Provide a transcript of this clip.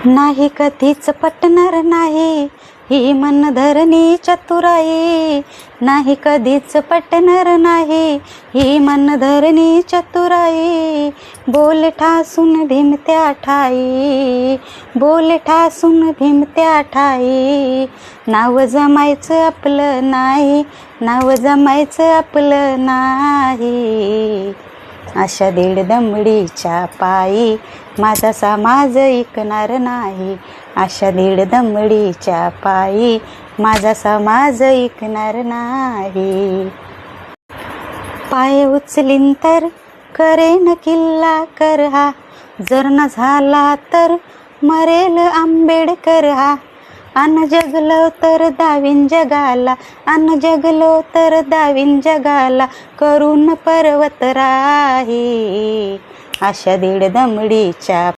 नाही कधीच पटणार नाही ही मनधरणी चतुराई, नाही कधीच पटणार नाही ही मनधरणी चतुराई. बोल ठासून भीमत्या ठाई, बोल ठासून भीमत्या ठाई. नाव जमायचं आपलं नाही, नाव जमायचं आपलं नाही. अशा दीड दमडीच्या पायी माझा समाज ऐकणार नाही, अशा दीड दमडीच्या पायी माझा समाज ऐकणार नाही. पाय उचलीन तर करेन किल्ला कर हा, जर न झाला तर मरेल आंबेडकर हा. अन जगलो तर दावीन जगाला, अन जगलो तर दावीन जगाला, करून पर्वत राही. अशा दीड दमडीच्या